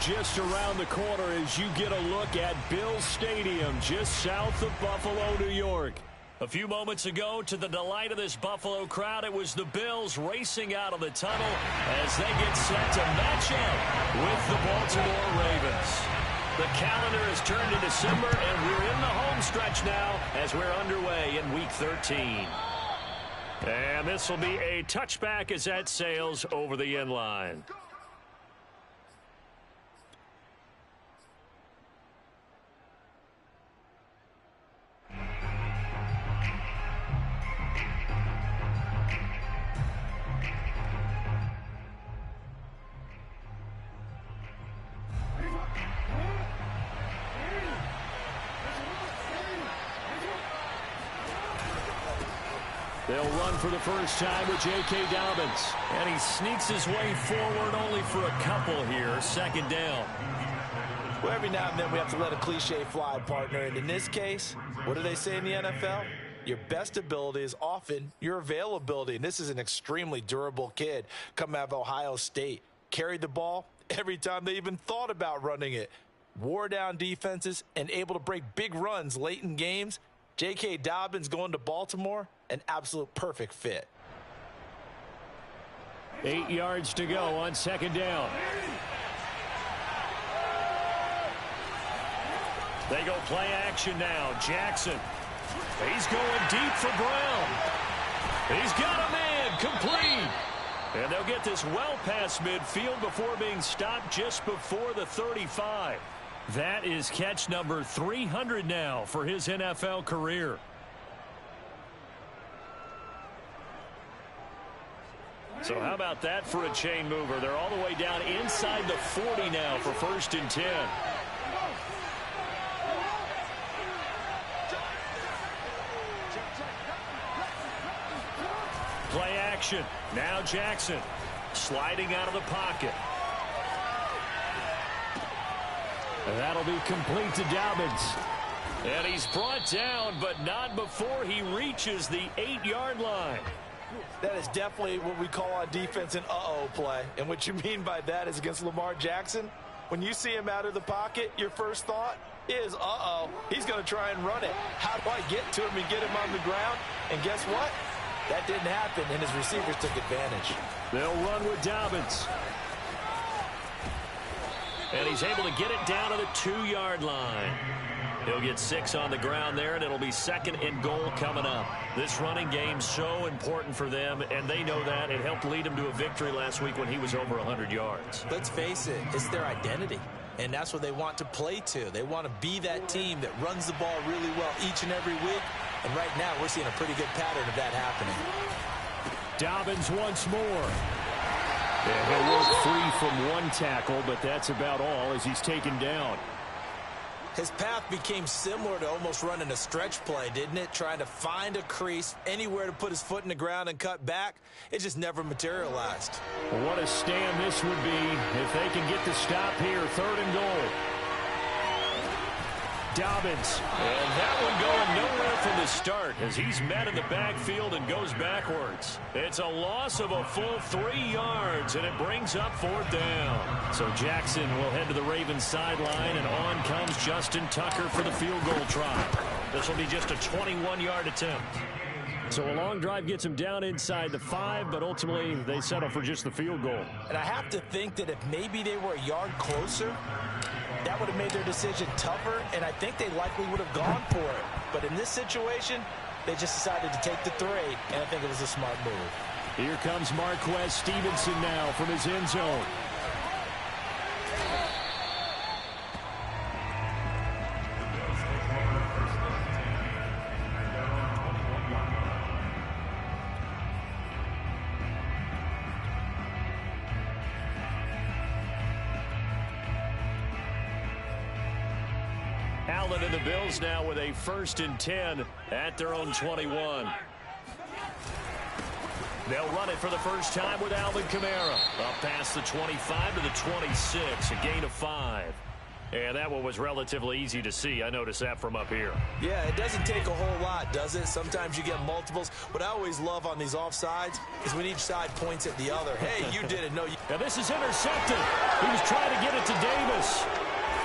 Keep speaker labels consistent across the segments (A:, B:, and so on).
A: just around the corner as you get a look at Bills Stadium just south of Buffalo, New York. A few moments ago, to the delight of this Buffalo crowd, it was the Bills racing out of the tunnel as they get set to match up with the Baltimore Ravens. The calendar has turned to December, and we're in the home stretch now as we're underway in Week 13. And this will be a touchback as that sails over the end line. They'll run for the first time with J.K. Dobbins. And he sneaks his way forward only for a couple here. Second down.
B: Well, every now and then we have to let a cliche fly, partner. And in this case, what do they say in the NFL? Your best ability is often your availability. And this is an extremely durable kid coming out of Ohio State. Carried the ball every time they even thought about running it. Wore down defenses and able to break big runs late in games. J.K. Dobbins going to Baltimore, an absolute perfect fit.
A: 8 yards to go on second down. They go play action now. Jackson. He's going deep for Brown. He's got a man complete. And they'll get this well past midfield before being stopped just before the 35. That is catch number 300 now for his NFL career. So how about that for a chain mover? They're all the way down inside the 40 now for 1st and 10. Play action. Now Jackson sliding out of the pocket. And that'll be complete to Dobbins. And he's brought down, but not before he reaches the 8-yard line.
B: That is definitely what we call on defense an uh-oh play. And what you mean by that is against Lamar Jackson, when you see him out of the pocket, your first thought is, uh-oh, he's going to try and run it. How do I get to him and get him on the ground? And guess what? That didn't happen, and his receivers took advantage.
A: They'll run with Dobbins. And he's able to get it down to the 2-yard line. He'll get 6 on the ground there, and it'll be 2nd and goal coming up. This running game's so important for them, and they know that. It helped lead them to a victory last week when he was over 100 yards.
B: Let's face it, it's their identity, and that's what they want to play to. They want to be that team that runs the ball really well each and every week, and right now we're seeing a pretty good pattern of that happening.
A: Dobbins once more. Yeah, he'll work free from one tackle, but that's about all as he's taken down.
B: His path became similar to almost running a stretch play, didn't it? Trying to find a crease, anywhere to put his foot in the ground and cut back. It just never materialized.
A: What a stand this would be if they can get the stop here. 3rd and goal. Dobbins. And that one going nowhere from the start as he's met in the backfield and goes backwards. It's a loss of a full 3 yards, and it brings up 4th down. So Jackson will head to the Ravens sideline, and on comes Justin Tucker for the field goal try. This will be just a 21-yard attempt. So a long drive gets him down inside the 5, but ultimately they settle for just the field goal.
B: And I have to think that if maybe they were a yard closer, that would have made their decision tougher, and I think they likely would have gone for it. But in this situation, they just decided to take the 3, and I think it was a smart move.
A: Here comes Marquez Stevenson now from his end zone. Allen and the Bills now with a 1st and 10 at their own 21. They'll run it for the first time with Alvin Kamara. Up past the 25 to the 26, a gain of 5. And that one was relatively easy to see. I noticed that from up here.
B: Yeah, it doesn't take a whole lot, does it? Sometimes you get multiples. What I always love on these offsides is when each side points at the other. Hey, you did it. No, you...
A: Now this is intercepted. He was trying to get it to Davis.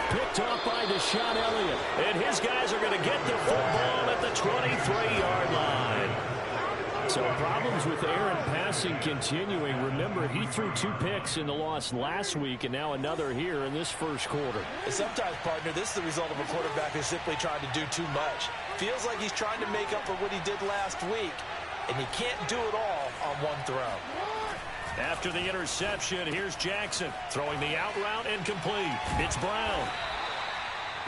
A: Picked off by Deshaun Elliott. And his guys are going to get the football at the 23-yard line. So problems with Aaron passing continuing. Remember, he threw 2 picks in the loss last week and now another here in this first quarter.
B: And sometimes, partner, this is the result of a quarterback who's simply trying to do too much. Feels like he's trying to make up for what he did last week, and he can't do it all on one throw.
A: After the interception, here's Jackson throwing the out route incomplete. It's Brown.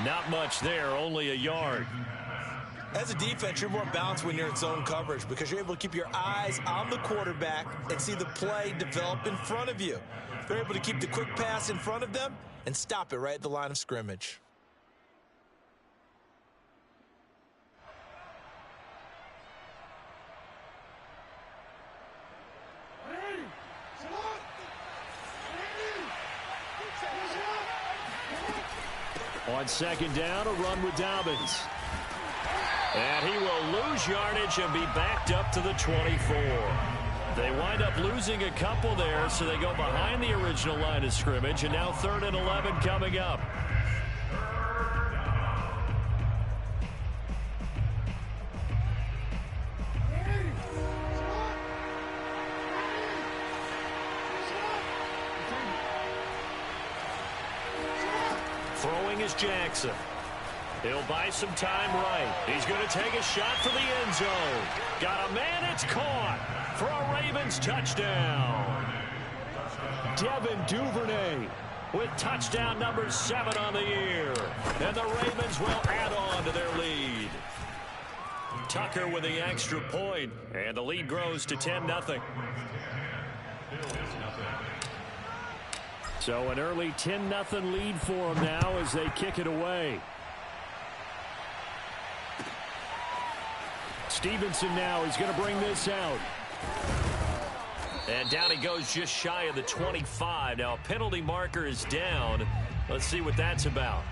A: Not much there, only a yard.
B: As a defense, you're more balanced when you're in zone coverage because you're able to keep your eyes on the quarterback and see the play develop in front of you. They're able to keep the quick pass in front of them and stop it right at the line of scrimmage.
A: On second down, a run with Dobbins. And he will lose yardage and be backed up to the 24. They wind up losing a couple there, so they go behind the original line of scrimmage, and now 3rd and 11 coming up. Throwing is Jackson. He'll buy some time right. He's going to take a shot for the end zone. Got a man, it's caught for a Ravens touchdown. Devin Duvernay with touchdown number 7 on the year. And the Ravens will add on to their lead. Tucker with the extra point, and the lead grows to 10-0. So an early 10-0 lead for them now as they kick it away. Stevenson now is going to bring this out. And down he goes just shy of the 25. Now a penalty marker is down. Let's see what that's about.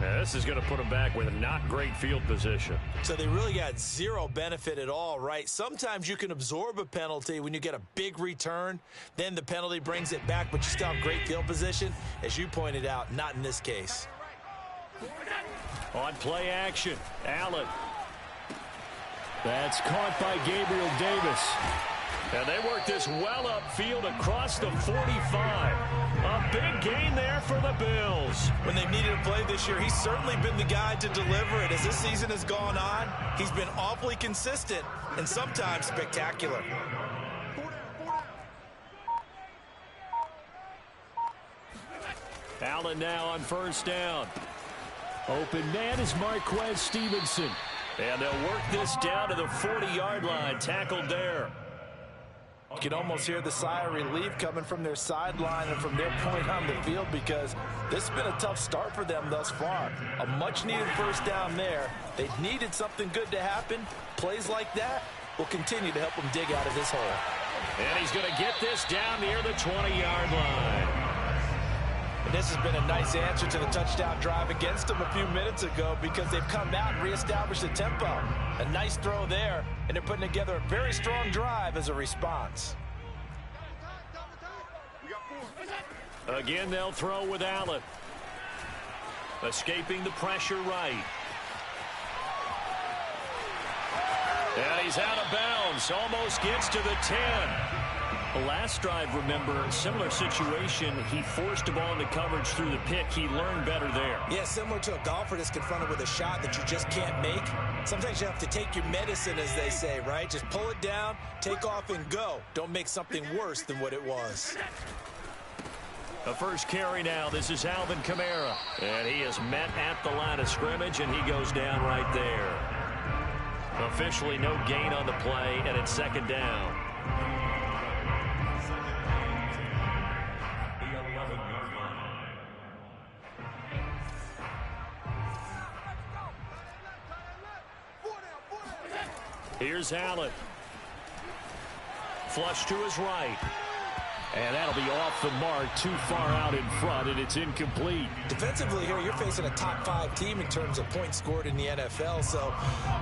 A: Now, this is going to put him back with a not great field position.
B: So they really got zero benefit at all, right? Sometimes you can absorb a penalty when you get a big return. Then the penalty brings it back, but you still have great field position. As you pointed out, not in this case.
A: On play action, Allen. That's caught by Gabriel Davis. And they work this well upfield across the 45. A big gain there for the Bills.
B: When they've needed a play this year, he's certainly been the guy to deliver it. As this season has gone on, he's been awfully consistent and sometimes spectacular.
A: Allen now on first down. Open man is Marquez Stevenson. And they'll work this down to the 40-yard line. Tackled there.
B: You can almost hear the sigh of relief coming from their sideline and from their point on the field because this has been a tough start for them thus far. A much-needed first down there. They needed something good to happen. Plays like that will continue to help them dig out of this hole.
A: And he's going to get this down near the 20-yard line.
B: And this has been a nice answer to the touchdown drive against them a few minutes ago because they've come out and reestablished the tempo. A nice throw there, and they're putting together a very strong drive as a response.
A: Again, they'll throw with Allen. Escaping the pressure right. And he's out of bounds. Almost gets to the 10. The last drive, remember, similar situation. He forced a ball into coverage through the pick. He learned better there.
B: Yeah, similar to a golfer that's confronted with a shot that you just can't make. Sometimes you have to take your medicine, as they say, right? Just pull it down, take off, and go. Don't make something worse than what it was.
A: The first carry now. This is Alvin Kamara. And he is met at the line of scrimmage, and he goes down right there. Officially no gain on the play, and it's second down. Here's Allen. Flush to his right. And that'll be off the mark, too far out in front, and it's incomplete.
B: Defensively here, you're facing a top-5 team in terms of points scored in the NFL. So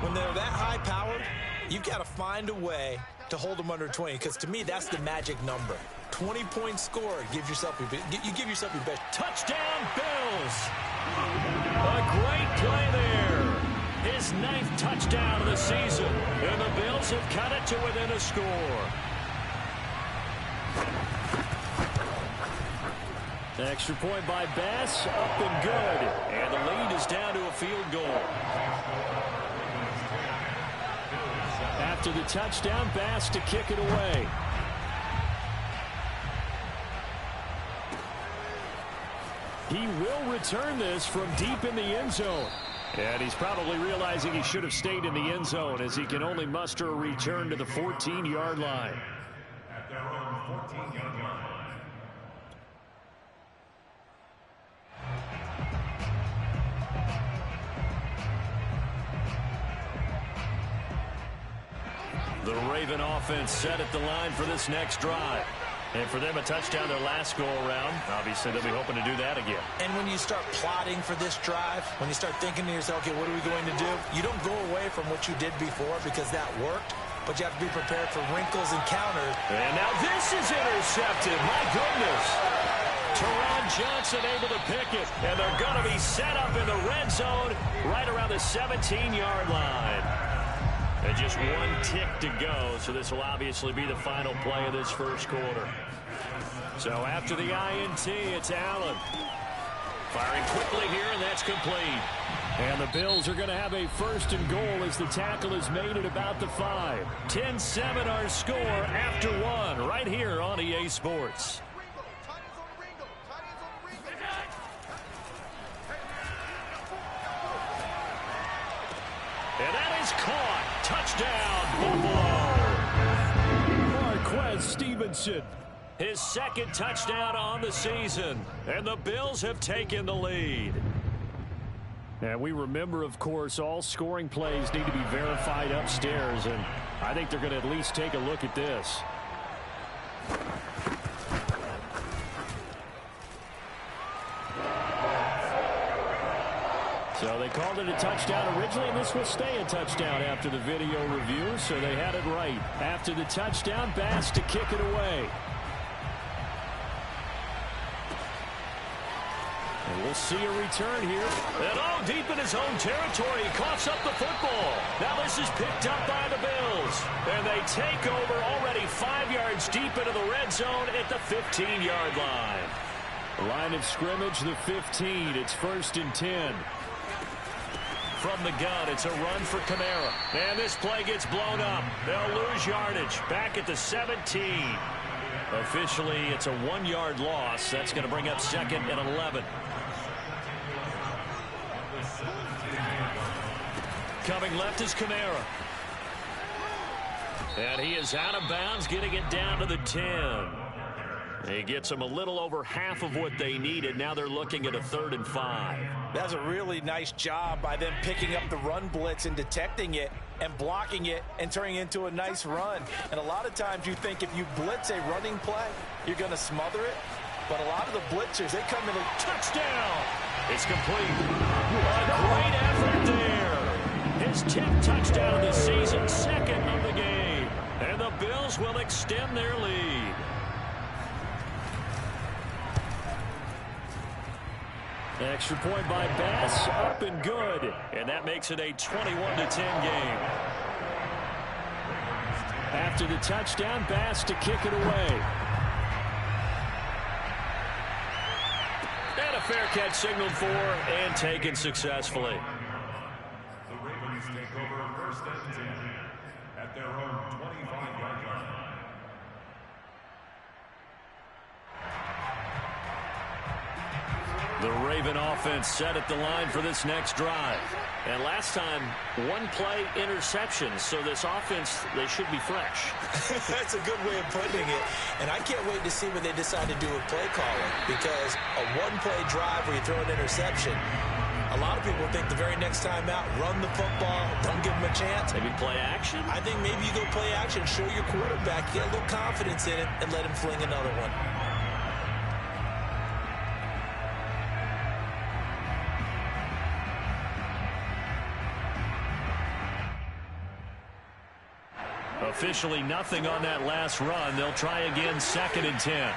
B: when they're that high-powered, you've got to find a way to hold them under 20, because to me, that's the magic number. 20 points scored. You give yourself your best.
A: Touchdown, Bills. A great play there. His 9th touchdown of the season. And the Bills have cut it to within a score. Extra point by Bass, up and good. And the lead is down to a field goal. After the touchdown, Bass to kick it away. He will return this from deep in the end zone. And he's probably realizing he should have stayed in the end zone, as he can only muster a return to the 14-yard line.
C: At their own 14-yard line.
A: The Raven offense set at the line for this next drive. And for them, a touchdown their last go-around. Obviously, they'll be hoping to do that again.
B: And when you start plotting for this drive, when you start thinking to yourself, okay, what are we going to do? You don't go away from what you did before because that worked, but you have to be prepared for wrinkles and counters.
A: And now this is intercepted. My goodness. Teron Johnson able to pick it. And they're going to be set up in the red zone right around the 17-yard line. And just one tick to go, so this will obviously be the final play of this first quarter. So after the INT, it's Allen. Firing quickly here, and that's complete. And the Bills are going to have a 1st and goal as the tackle is made at about the 5. 10-7 our score after 1 right here on EA Sports. And that is caught. Touchdown, Buffalo. Marquez Stevenson. His 2nd touchdown on the season. And the Bills have taken the lead. And we remember, of course, all scoring plays need to be verified upstairs. And I think they're going to at least take a look at this. So they called it a touchdown originally, and this will stay a touchdown after the video review, so they had it right. After the touchdown, Bass to kick it away. And we'll see a return here. And all deep in his own territory, he coughs up the football. Now this is picked up by the Bills. And they take over already 5 yards deep into the red zone at the 15-yard line. Line of scrimmage, the 15. It's 1st and 10. From the gun, it's a run for Kamara. And this play gets blown up. They'll lose yardage. Back at the 17. Officially, it's a 1-yard loss. That's going to bring up 2nd and 11. Coming left is Kamara. And he is out of bounds, getting it down to the 10. He gets them a little over half of what they needed. Now they're looking at a 3rd and 5.
B: That's a really nice job by them picking up the run blitz and detecting it and blocking it and turning it into a nice run. And a lot of times you think if you blitz a running play, you're going to smother it. But a lot of the blitzers, they come in a touchdown.
A: It's complete. A great effort there. His 10th touchdown of the season, 2nd of the game. And the Bills will extend their lead. Extra point by Bass, up and good. And that makes it a 21-10 game. After the touchdown, Bass to kick it away. And a fair catch signaled for and taken successfully.
C: The Ravens take over 1st and 10 at their own 25-yard line.
A: The Raven offense set at the line for this next drive. And last time, 1-play interception. So this offense, they should be fresh.
B: That's a good way of putting it. And I can't wait to see what they decide to do with play calling. Because a 1-play drive where you throw an interception, A lot of people think the very next time out, run the football, don't give them a chance.
A: Maybe play action?
B: I think maybe you go play action, show your quarterback, get a little confidence in it, and let him fling another one.
A: Officially nothing on that last run. They'll try again, 2nd and 10.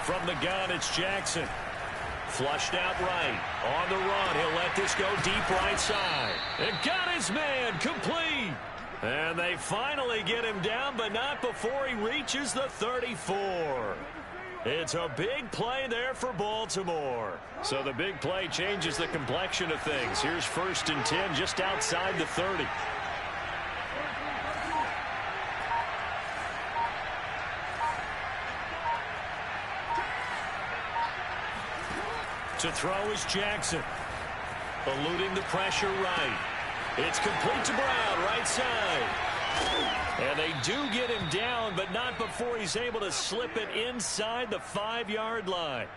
A: From the gun, it's Jackson. Flushed out right. On the run, he'll let this go deep right side. And got his man, complete. And they finally get him down, but not before he reaches the 34. It's a big play there for Baltimore. So the big play changes the complexion of things. Here's 1st and 10 just outside the 30. To throw is Jackson. Eluding the pressure right. It's complete to Brown, right side. And they do get him down, but not before he's able to slip it inside the 5-yard line.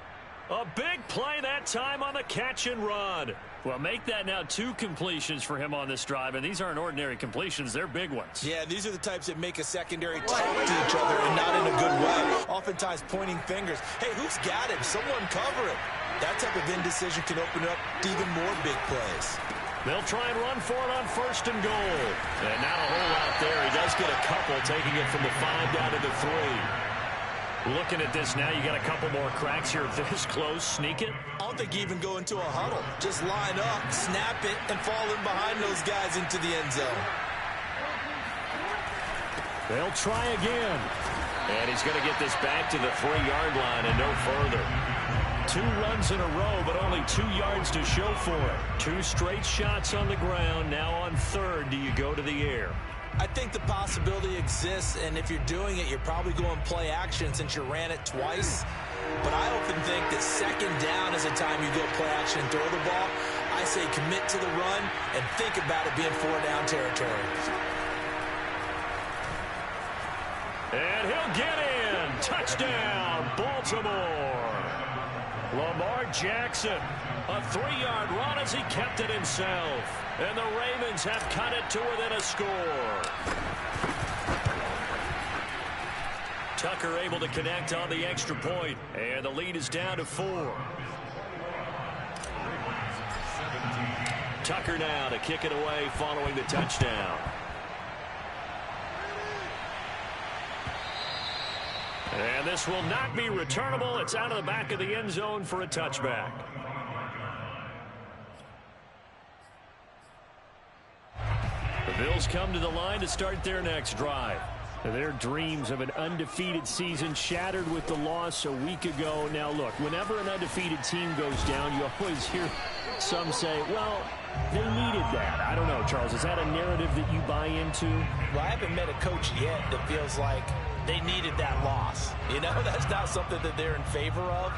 A: A big play that time on the catch and run. Well, make that now 2 completions for him on this drive, and these aren't ordinary completions. They're big ones.
B: Yeah, these are the types that make a secondary talk to each other and not in a good way. Oftentimes pointing fingers. Hey, who's got him? Someone cover him. That type of indecision can open up to even more big plays.
A: They'll try and run for it on 1st and goal. And not a whole lot there. He does get a couple, taking it from the 5 down to the 3. Looking at this now, you got a couple more cracks here this close. Sneak it.
B: I don't think you even go into a huddle. Just line up, snap it, and fall in behind those guys into the end zone.
A: They'll try again. And he's going to get this back to the 3-yard line and no further. 2 runs in a row, but only 2 yards to show for it. 2 straight shots on the ground. Now on 3rd, do you go to the air?
B: I think the possibility exists, and if you're doing it, you're probably going play action since you ran it twice. But I often think that 2nd down is a time you go play action and throw the ball. I say commit to the run and think about it being 4-down territory.
A: And he'll get in. Touchdown, Baltimore. Lamar Jackson, a 3-yard run as he kept it himself. And the Ravens have cut it to within a score. Tucker able to connect on the extra point, and the lead is down to 4. Tucker now to kick it away following the touchdown. And this will not be returnable. It's out of the back of the end zone for a touchback. The Bills come to the line to start their next drive. Their dreams of an undefeated season shattered with the loss a week ago. Now, look, whenever an undefeated team goes down, you always hear some say, well, they needed that. I don't know, Charles. Is that a narrative that you buy into?
B: Well, I haven't met a coach yet that feels like they needed that loss. You know, that's not something that they're in favor of.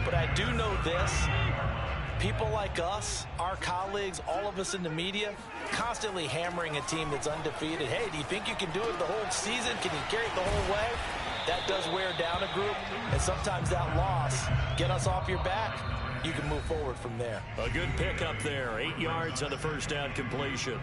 B: But I do know this. People like us, our colleagues, all of us in the media, constantly hammering a team that's undefeated. Hey, do you think you can do it the whole season? Can you carry it the whole way? That does wear down a group. And sometimes that loss, get us off your back, you can move forward from there.
A: A good pickup there. 8 yards on the 1st down completion.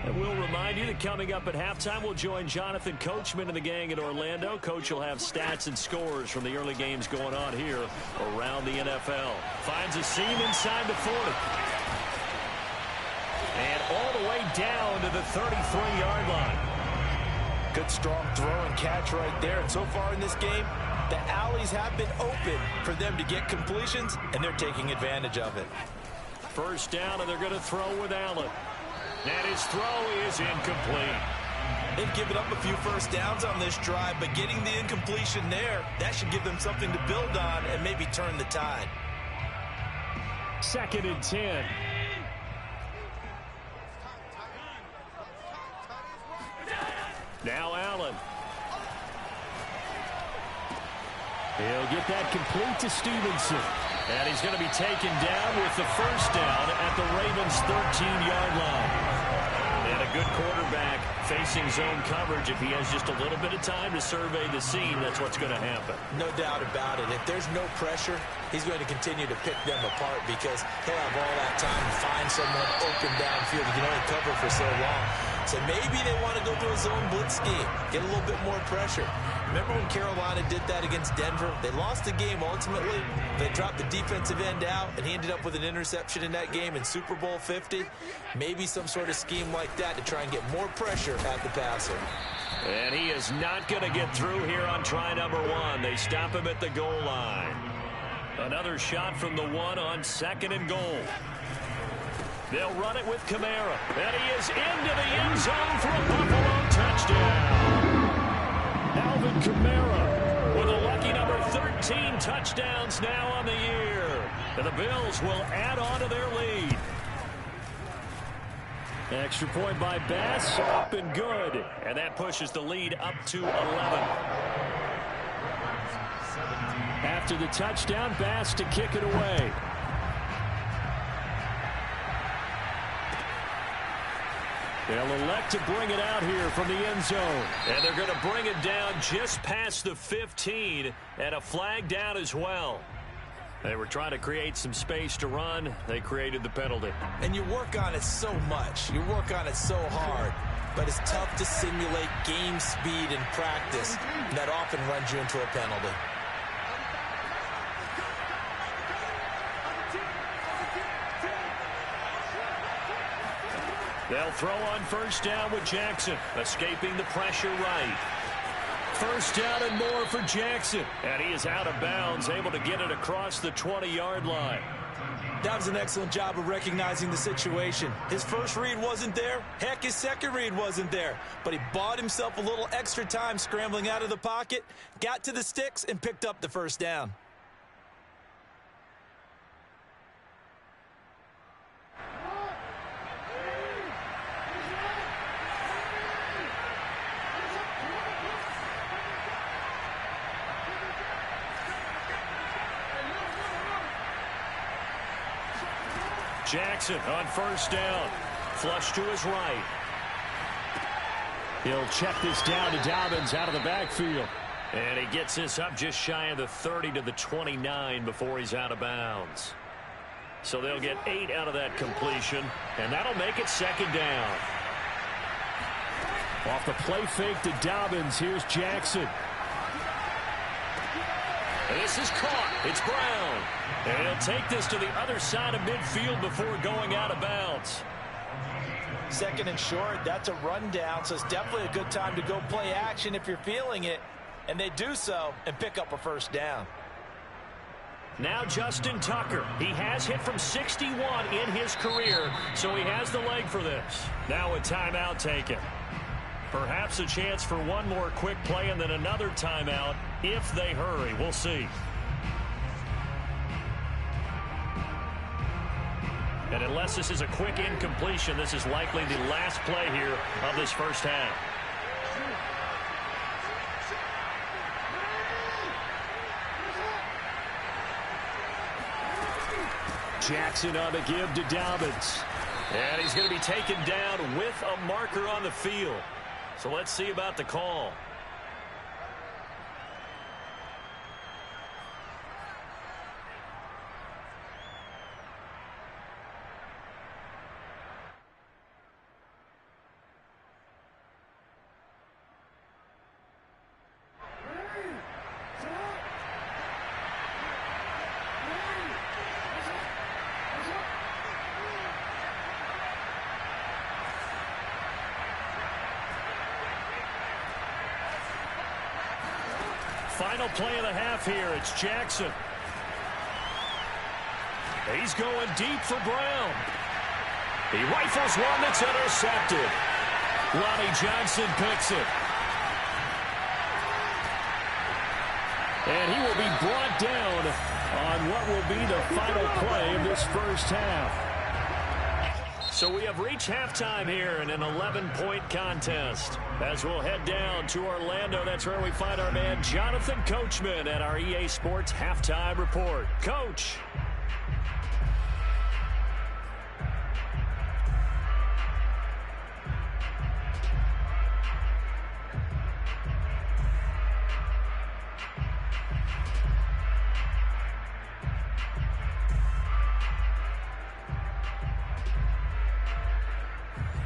A: And we'll remind you that coming up at halftime, we'll join Jonathan Coachman and the gang in Orlando. Coach will have stats and scores from the early games going on here around the NFL. Finds a seam inside the 40. And all the way down to the 33-yard line.
B: Good strong throw and catch right there. And so far in this game, the alleys have been open for them to get completions, and they're taking advantage of it.
A: 1st down, and they're going to throw with Allen. And his throw is incomplete.
B: They've given up a few 1st downs on this drive, but getting the incompletion there, that should give them something to build on and maybe turn the tide.
A: 2nd and 10. Now Allen. He'll get that complete to Stevenson. And he's going to be taken down with the first down at the Ravens' 13-yard line. And a good quarterback facing zone coverage. If he has just a little bit of time to survey the scene, that's what's going to happen.
B: No doubt about it. If there's no pressure, he's going to continue to pick them apart because he'll have all that time to find someone open downfield. He can only cover for so long. So maybe they want to go to a zone blitz scheme, get a little bit more pressure. Remember when Carolina did that against Denver? They lost the game ultimately. They dropped the defensive end out, and he ended up with an interception in that game in Super Bowl 50. Maybe some sort of scheme like that to try and get more pressure at the passer.
A: And he is not going to get through here on try number 1. They stop him at the goal line. Another shot from the 1 on 2nd and goal. They'll run it with Kamara. And he is into the end zone for a Buffalo touchdown. Alvin Kamara with a lucky number 13 touchdowns now on the year. And the Bills will add on to their lead. Extra point by Bass, up and good. And that pushes the lead up to 11. After the touchdown, Bass to kick it away. They'll elect to bring it out here from the end zone. And they're going to bring it down just past the 15, and a flag down as well. They were trying to create some space to run. They created the penalty.
B: And you work on it so much. You work on it so hard. But it's tough to simulate game speed in practice. And that often runs you into a penalty.
A: They'll throw on first down with Jackson, escaping the pressure right. First down and more for Jackson. And he is out of bounds, able to get it across the 20-yard line.
B: That was an excellent job of recognizing the situation. His first read wasn't there. Heck, his second read wasn't there. But he bought himself a little extra time scrambling out of the pocket, got to the sticks, and picked up the first down.
A: Jackson on first down. Flush to his right. He'll check this down to Dobbins out of the backfield. And he gets this up just shy of the 30 to the 29 before he's out of bounds. So they'll get 8 out of that completion, and that'll make it second down. Off the play fake to Dobbins, here's Jackson. And this is caught. It's Brown. And he'll take this to the other side of midfield before going out of bounds.
B: Second and short, that's a rundown, so it's definitely a good time to go play action if you're feeling it. And they do so and pick up a first down.
A: Now Justin Tucker. He has hit from 61 in his career, so he has the leg for this. Now a timeout taken. Perhaps a chance for one more quick play and then another timeout if they hurry. We'll see. And unless this is a quick incompletion, this is likely the last play here of this first half. Jackson on the give to Dobbins. And he's going to be taken down with a marker on the field. So let's see about the call. Final play of the half here. It's Jackson. He's going deep for Brown. He rifles one that's intercepted. Ronnie Johnson picks it. And he will be brought down on what will be the final play of this first half. So we have reached halftime here in an 11-point contest. As we'll head down to Orlando, that's where we find our man Jonathan Coachman at our EA Sports Halftime Report. Coach.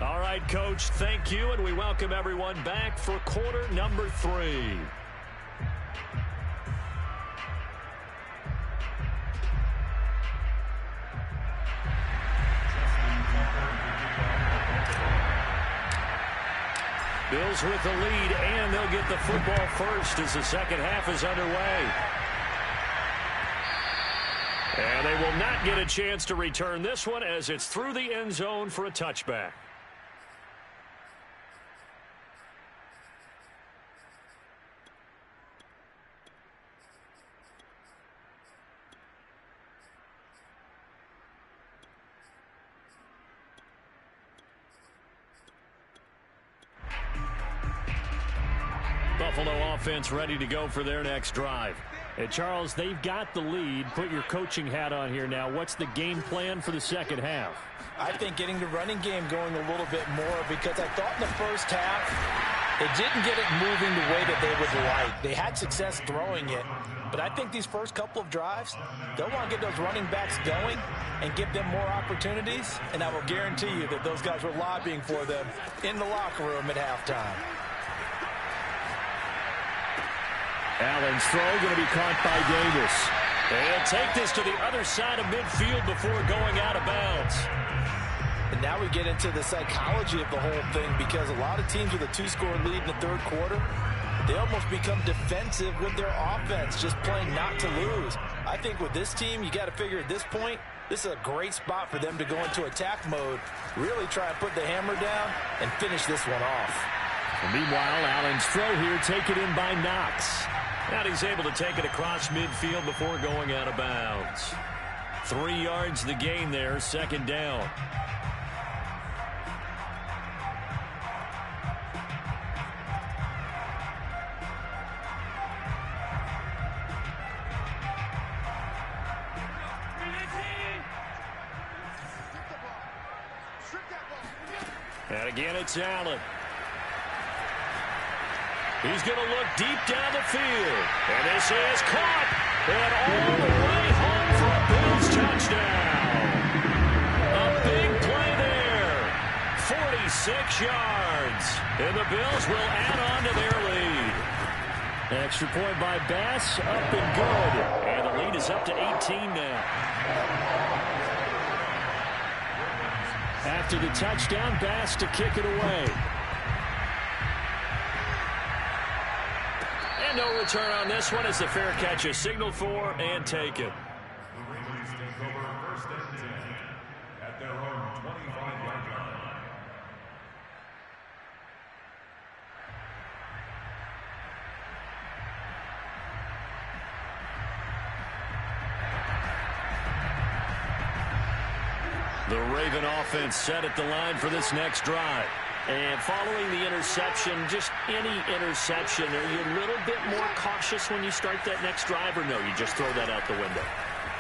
A: All right, Coach, thank you, and we welcome everyone back for quarter number 3. Bills with the lead, and they'll get the football first as the second half is underway. And they will not get a chance to return this one as it's through the end zone for a touchback. Buffalo offense ready to go for their next drive. And Charles, they've got the lead. Put your coaching hat on here now. What's the game plan for the second half?
B: I think getting the running game going a little bit more, because I thought in the first half they didn't get it moving the way that they would like. They had success throwing it, but I think these first couple of drives, they'll want to get those running backs going and give them more opportunities, and I will guarantee you that those guys were lobbying for them in the locker room at halftime.
A: Allen's throw going to be caught by Davis. They'll take this to the other side of midfield before going out of bounds.
B: And now we get into the psychology of the whole thing, because a lot of teams with a 2-score lead in the third quarter, they almost become defensive with their offense, just playing not to lose. I think with this team, you got to figure at this point, this is a great spot for them to go into attack mode, really try and put the hammer down and finish this one off.
A: And meanwhile, Allen's throw here taken in by Knox. And he's able to take it across midfield before going out of bounds. 3 yards the gain there, second down. And again, it's Allen. He's going to look deep down the field. And this is caught. And all the way home for a Bills touchdown. A big play there. 46 yards. And the Bills will add on to their lead. Extra point by Bass. Up and good. And the lead is up to 18 now. After the touchdown, Bass to kick it away. No return on this one as the fair catch is signaled for and taken.
C: The Ravens take over first and 10 at their own 25-yard line.
A: The Raven offense set at the line for this next drive. And following the interception, just any interception, are you a little bit more cautious when you start that next drive, or no, you just throw that out the window?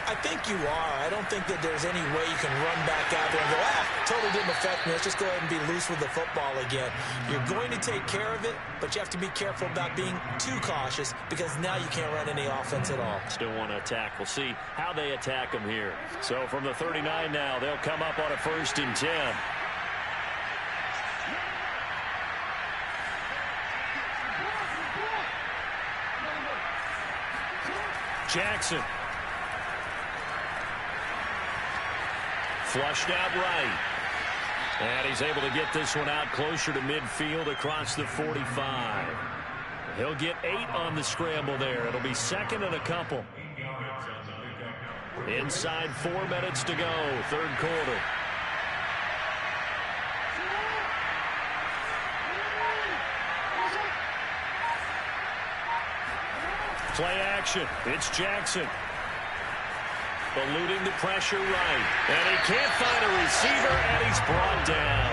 B: I think you are. I don't think that there's any way you can run back out there and go, totally didn't affect me. Let's just go ahead and be loose with the football again. You're going to take care of it, but you have to be careful about being too cautious, because now you can't run any offense at all.
A: Still want to attack. We'll see how they attack them here. So from the 39 now, they'll come up on a 1st and 10. Jackson. Flushed out right. And he's able to get this one out closer to midfield across the 45. He'll get 8 on the scramble there. It'll be 2nd and a couple. Inside 4 minutes to go, third quarter. Play action. It's Jackson. eluding the pressure right. And he can't find a receiver, and he's brought down.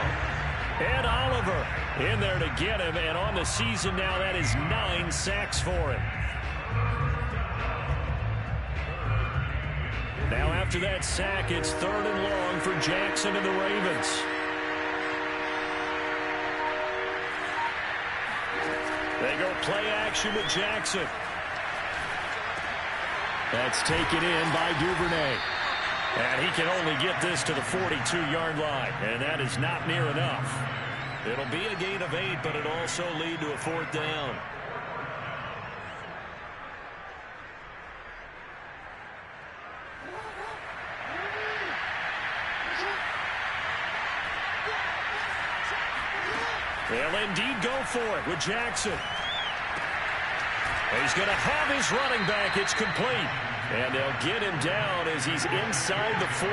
A: And Oliver in there to get him, and on the season now, that is 9 sacks for him. Now after that sack, it's 3rd and long for Jackson and the Ravens. They go play action with Jackson. That's taken in by Duvernay. And he can only get this to the 42-yard line, and that is not near enough. It'll be a gain of 8, but it'll also lead to a 4th down. They'll indeed go for it with Jackson. He's going to have his running back. It's complete. And they'll get him down as he's inside the 40.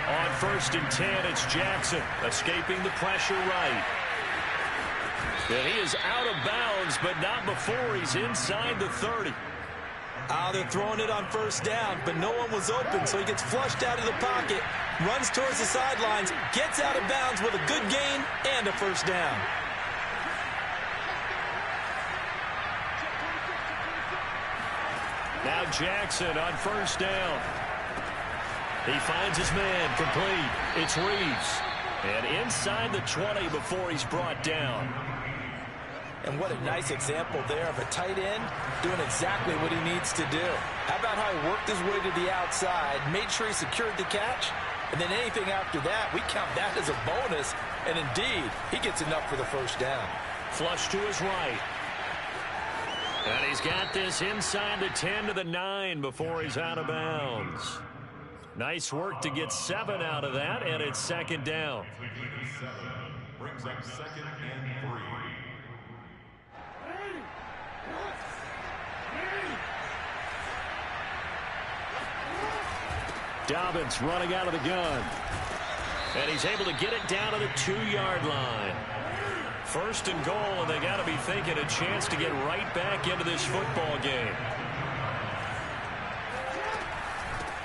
A: On 1st and 10, it's Jackson escaping the pressure right. And he is out of bounds, but not before he's inside the 30.
B: They're throwing it on 1st down, but no one was open, so he gets flushed out of the pocket, runs towards the sidelines, gets out of bounds with a good gain and a 1st down.
A: Now Jackson on 1st down. He finds his man complete. It's Reeves. And inside the 20 before he's brought down.
B: And what a nice example there of a tight end doing exactly what he needs to do. How about how he worked his way to the outside, made sure he secured the catch, and then anything after that, we count that as a bonus. And indeed, he gets enough for the 1st down.
A: Flush to his right. And he's got this inside the 10 to the 9 before he's out of bounds. Nice work to get 7 out of that, and it's 2nd down.
C: Brings up 2nd and 3.
A: Dobbins running out of the gun. And he's able to get it down to the 2-yard line. 1st and goal, and they got to be thinking a chance to get right back into this football game.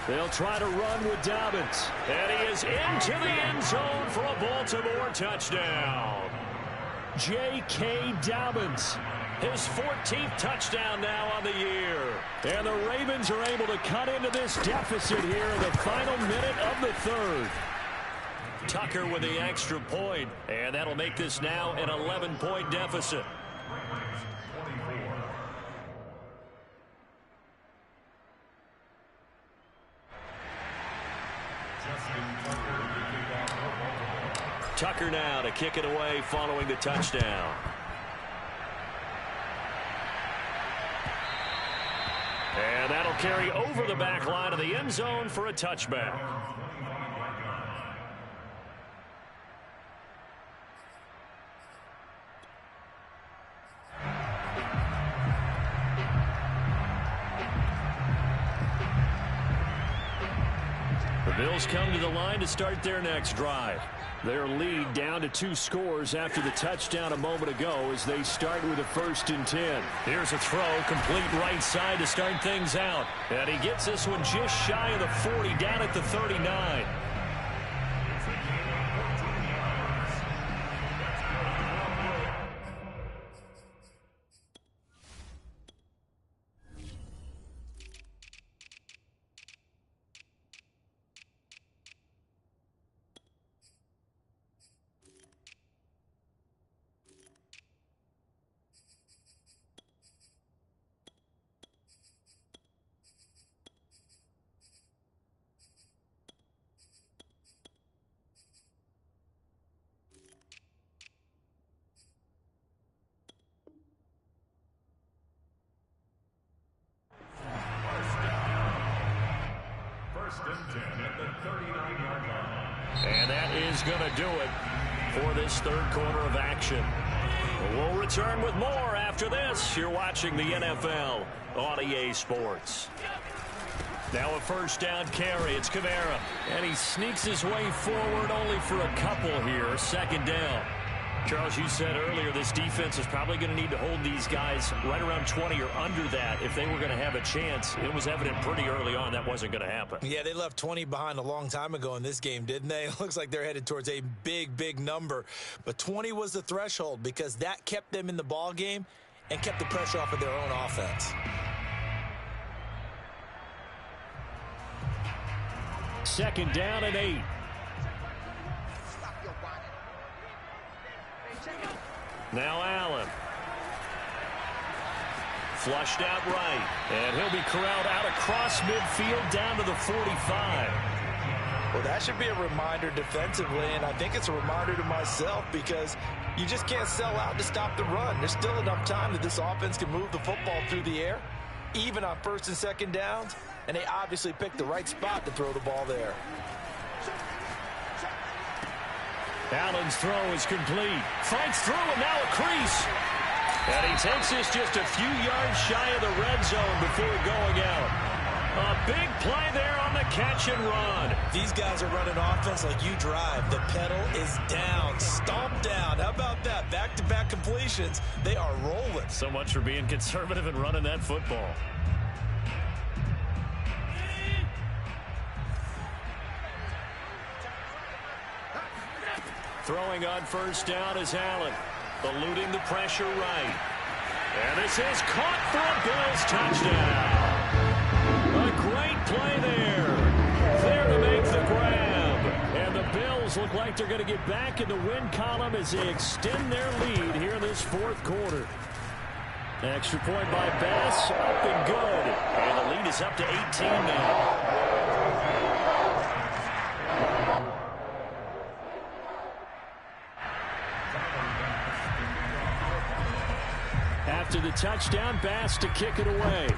A: They'll try to run with Dobbins. And he is into the end zone for a Baltimore touchdown. J.K. Dobbins. His 14th touchdown now on the year. And the Ravens are able to cut into this deficit here in the final minute of the 3rd. Tucker with the extra point, and that'll make this now an 11-point deficit. Tucker now to kick it away following the touchdown. And that'll carry over the back line of the end zone for a touchback. The Bills come to the line to start their next drive. Their lead down to 2 scores after the touchdown a moment ago as they start with a 1st and 10. Here's a throw, complete right side to start things out. And he gets this one just shy of the 40, down at the 39. And that is going to do it for this 3rd quarter of action. We'll return with more after this. You're watching the NFL on EA Sports. Now a 1st down carry. It's Kamara. And he sneaks his way forward only for a couple here. 2nd down. Charles, you said earlier this defense is probably going to need to hold these guys right around 20 or under that if they were going to have a chance. It was evident pretty early on that wasn't going to happen.
B: Yeah, they left 20 behind a long time ago in this game, didn't they? It looks like they're headed towards a big, big number. But 20 was the threshold because that kept them in the ball game and kept the pressure off of their own offense.
A: Second down and 8. Now Allen. Flushed out right. And he'll be corralled out across midfield down to the 45.
B: Well, that should be a reminder defensively, and I think it's a reminder to myself because you just can't sell out to stop the run. There's still enough time that this offense can move the football through the air, even on first and second downs, and they obviously picked the right spot to throw the ball there.
A: Allen's throw is complete. Fights through and now a crease. And he takes this just a few yards shy of the red zone before going out. A big play there on the catch and run.
B: These guys are running offense like you drive. The pedal is down, stomped down. How about that? Back-to-back completions. They are rolling.
A: So much for being conservative and running that football. Throwing on first down is Allen, eluding the pressure right. And this is caught for a Bills touchdown. A great play there. There to make the grab. And the Bills look like they're going to get back in the win column as they extend their lead here in this fourth quarter. Extra point by Bass, up and good. And the lead is up to 18 now. After the touchdown, Bass to kick it away.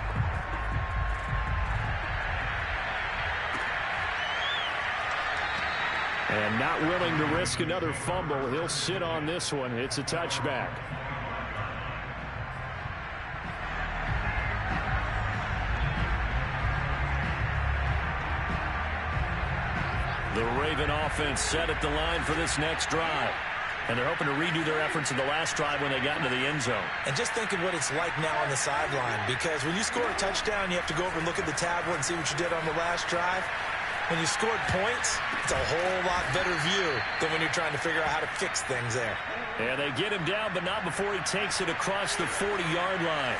A: And not willing to risk another fumble. He'll sit on this one. It's a touchback. The Raven offense set at the line for this next drive. And they're hoping to redo their efforts in the last drive when they got into the end zone.
B: And just think of what it's like now on the sideline, because when you score a touchdown, you have to go over and look at the tablet and see what you did on the last drive. When you scored points, it's a whole lot better view than when you're trying to figure out how to fix things there.
A: And they get him down, but not before he takes it across the 40-yard line.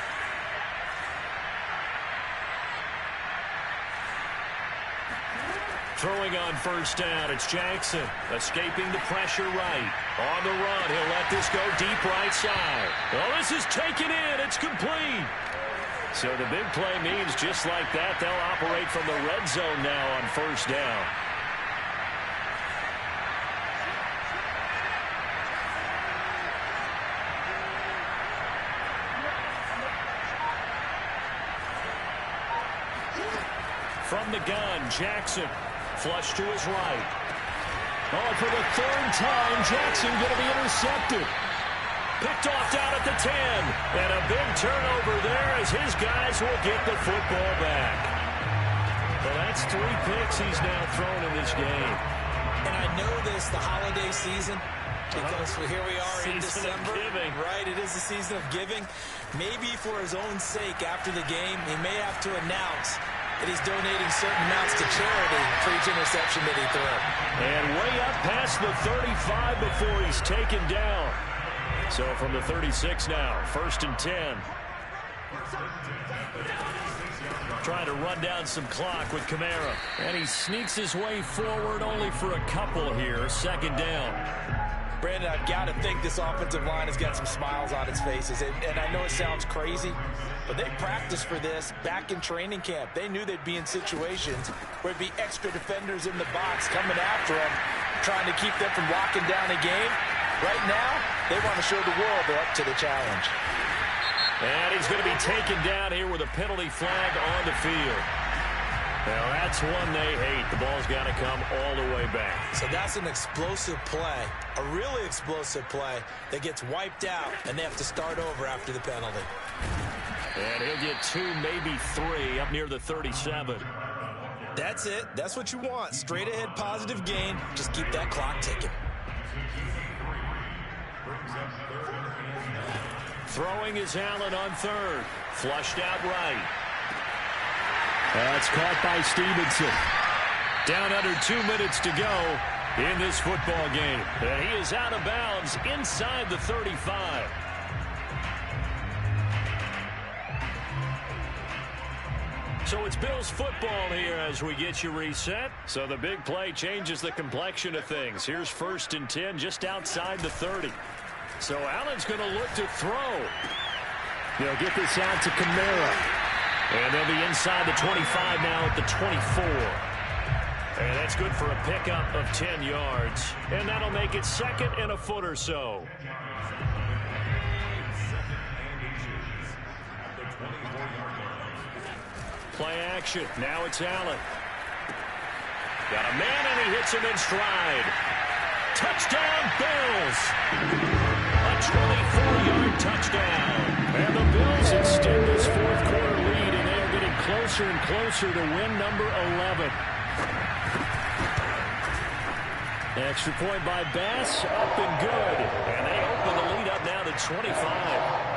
A: Throwing on first down, it's Jackson, escaping the pressure right. On the run, he'll let this go deep right side. Oh, this is taken in. It's complete. So the big play means just like that, they'll operate from the red zone now on first down. From the gun, Jackson. Flush to his right. Oh, for the third time, Jackson going to be intercepted. Picked off down at the 10. And a big turnover there as his guys will get the football back. Well, that's 3 picks he's now thrown in this game.
B: And I know this, the holiday season, because here we are in December. Right, it is the season of giving. Maybe for his own sake after the game, he may have to announce that he's donating certain amounts to charity for each interception that he threw.
A: And way up past the 35 before he's taken down. So from the 36 now, 1st and 10. Trying to run down some clock with Kamara. And he sneaks his way forward only for a couple here. 2nd down.
B: Brandon, I've got to think this offensive line has got some smiles on its faces. And I know it sounds crazy, but they practiced for this back in training camp. They knew they'd be in situations where it'd be extra defenders in the box coming after them, trying to keep them from locking down a game. Right now, they want to show the world they're up to the challenge.
A: And he's going to be taken down here with a penalty flag on the field. Now, that's one they hate. The ball's got to come all the way back.
B: So that's an explosive play, a really explosive play that gets wiped out, and they have to start over after the penalty.
A: And he'll get 2, maybe 3 up near the 37.
B: That's it. That's what you want. Straight ahead positive gain. Just keep that clock ticking.
C: brings up 3rd and 9.
A: Throwing is Allen on 3rd. Flushed out right. That's caught by Stevenson. Down under 2 minutes to go in this football game. And he is out of bounds inside the 35. So it's Bills football here as we get you reset. So the big play changes the complexion of things. Here's 1st and 10 just outside the 30. So Allen's going to look to throw. They'll get this out to Kamara. And they'll be inside the 25 now at the 24. And that's good for a pickup of 10 yards. And that'll make it 2nd and a foot or so. Play action. Now it's Allen. Got a man, and he hits him in stride. Touchdown, Bills. A 24-yard touchdown. And the Bills extend this 4th quarter lead, and they are getting closer and closer to win number 11. Extra point by Bass, up and good. And they open the lead up now to 25.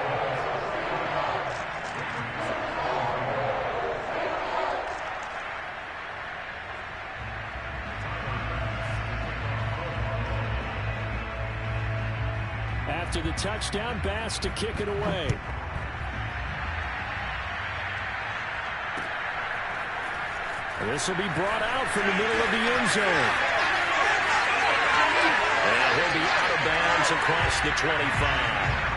A: After the touchdown, Bass to kick it away. This will be brought out from the middle of the end zone. And he'll be out of bounds across the 25.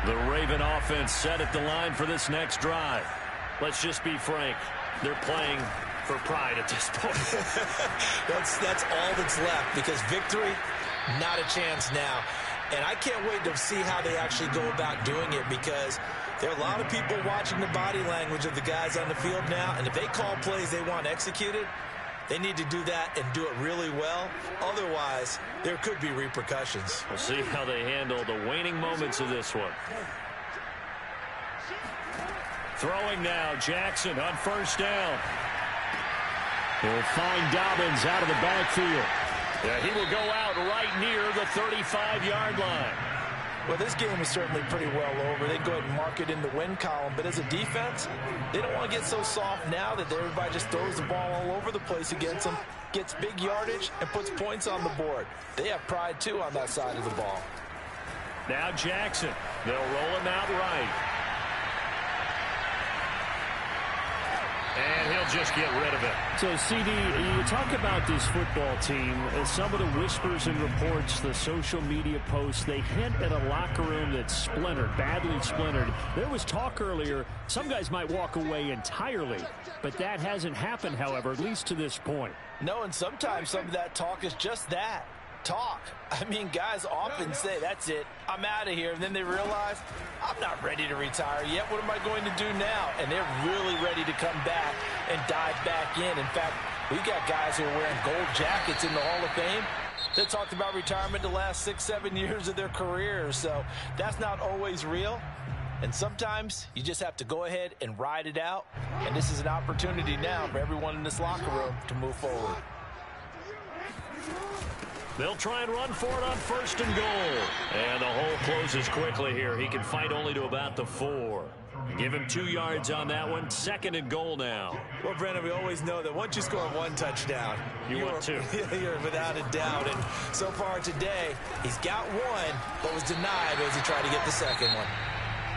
A: The Raven offense set at the line for this next drive. Let's just be frank. They're playing for pride at this point.
B: That's all that's left, because victory, not a chance now. And I can't wait to see how they actually go about doing it, because there are a lot of people watching the body language of the guys on the field now, and if they call plays they want executed, they need to do that and do it really well. Otherwise, there could be repercussions.
A: We'll see how they handle the waning moments of this one. Throwing now, Jackson on 1st down. He'll find Dobbins out of the backfield. Yeah, he will go out right near the 35-yard line.
B: Well, this game is certainly pretty well over. They go ahead and mark it in the win column. But as a defense, they don't want to get so soft now that everybody just throws the ball all over the place against them, gets big yardage, and puts points on the board. They have pride, too, on that side of the ball.
A: Now Jackson. They'll roll him out right. And he'll just get rid of it.
D: So, CD, you talk about this football team, some of the whispers and reports, the social media posts, they hint at a locker room that's splintered, badly splintered. There was talk earlier, some guys might walk away entirely, but that hasn't happened, however, at least to this point.
B: No, and sometimes some of that talk is just that. Talk. I mean, guys often say, that's it, I'm out of here. And then they realize, I'm not ready to retire yet. What am I going to do now? And they're really ready to come back and dive back in. In fact, we got guys who are wearing gold jackets in the Hall of Fame that talked about retirement the last 6-7 years of their careers. So that's not always real. And sometimes you just have to go ahead and ride it out. And this is an opportunity now for everyone in this locker room to move forward.
A: They'll try and run for it on 1st and goal. And the hole closes quickly here. He can fight only to about the 4. Give him 2 yards on that one. 2nd and goal now.
B: Well, Brennan, we always know that once you score 1 touchdown,
A: you want 2.
B: You're without a doubt. And so far today, he's got 1, but was denied as he tried to get the 2nd one.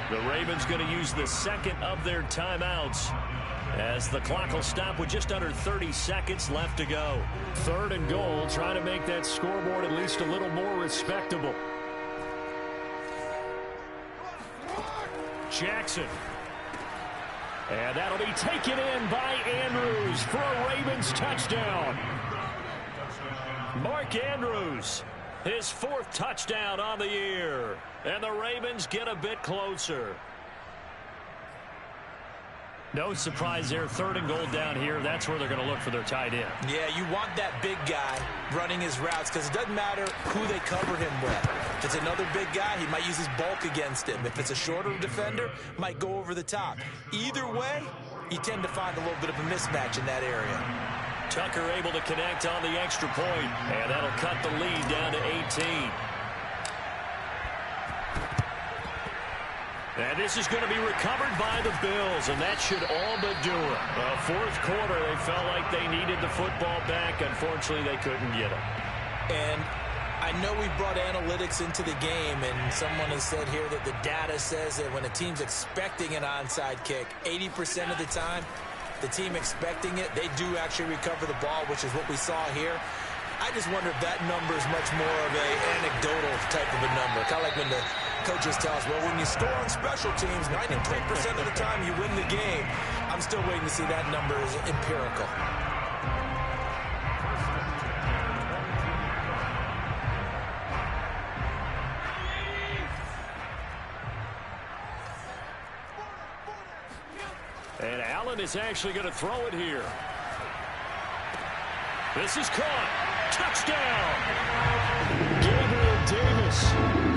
A: The Ravens going to use the 2nd of their timeouts, as the clock will stop with just under 30 seconds left to go.
D: 3rd and goal, trying to make that scoreboard at least a little more respectable.
A: Jackson. And that'll be taken in by Andrews for a Ravens touchdown. Mark Andrews, his 4th touchdown on the year. And the Ravens get a bit closer. No surprise there. 3rd and goal down here. That's where they're going to look for their tight end.
B: Yeah, you want that big guy running his routes because it doesn't matter who they cover him with. If it's another big guy, he might use his bulk against him. If it's a shorter defender, might go over the top. Either way, you tend to find a little bit of a mismatch in that area.
A: Tucker able to connect on the extra point, and that'll cut the lead down to 18. And this is going to be recovered by the Bills, and that should all but do it. 4th quarter, they felt like they needed the football back. Unfortunately, they couldn't get it.
B: And I know we brought analytics into the game, and someone has said here that the data says that when a team's expecting an onside kick, 80% of the time, the team expecting it, they do actually recover the ball, which is what we saw here. I just wonder if that number is much more of an anecdotal type of a number. Kind of like when the coaches tell us, well, when you score on special teams, 93% of the time you win the game. I'm still waiting to see that number is empirical.
A: And Allen is actually going to throw it here. This is caught. Touchdown! Gabriel Davis,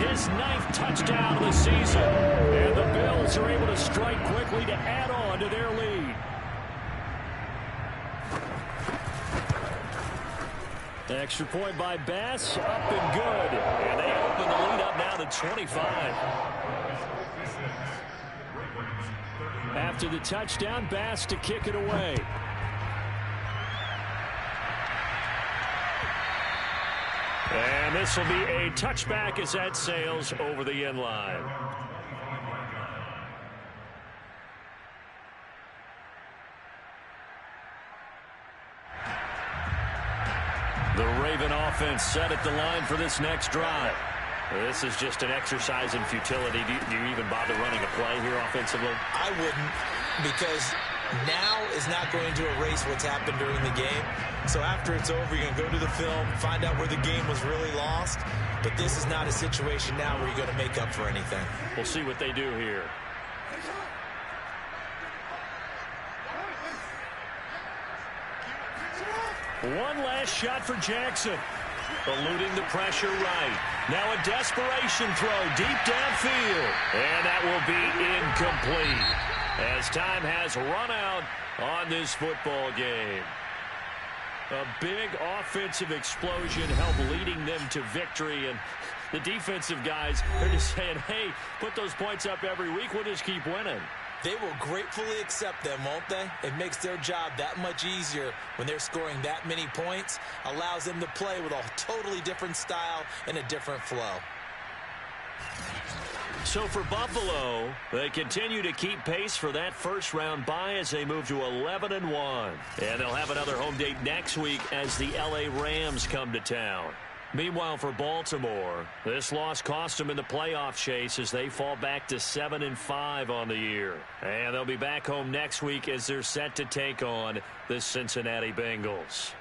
A: his 9th touchdown of the season. And the Bills are able to strike quickly to add on to their lead. Extra point by Bass, up and good. And they open the lead up now to 25. After the touchdown, Bass to kick it away. And this will be a touchback as that sails over the end line. The Raven offense set at the line for this next drive. This is just an exercise in futility. Do you even bother running a play here offensively?
B: I wouldn't, because now is not going to erase what's happened during the game. So after it's over, you're going to go to the film, find out where the game was really lost. But this is not a situation now where you're going to make up for anything.
A: We'll see what they do here. One last shot for Jackson. Eluding the pressure right. Now a desperation throw deep downfield. And that will be incomplete as time has run out on this football game. A big offensive explosion helped leading them to victory. And the defensive guys are just saying, hey, put those points up every week. We'll just keep winning.
B: They will gratefully accept them, won't they? It makes their job that much easier when they're scoring that many points. Allows them to play with a totally different style and a different flow.
A: So for Buffalo, they continue to keep pace for that first-round bye as they move to 11-1. And they'll have another home date next week as the L.A. Rams come to town. Meanwhile, for Baltimore, this loss cost them in the playoff chase as they fall back to 7-5 on the year. And they'll be back home next week as they're set to take on the Cincinnati Bengals.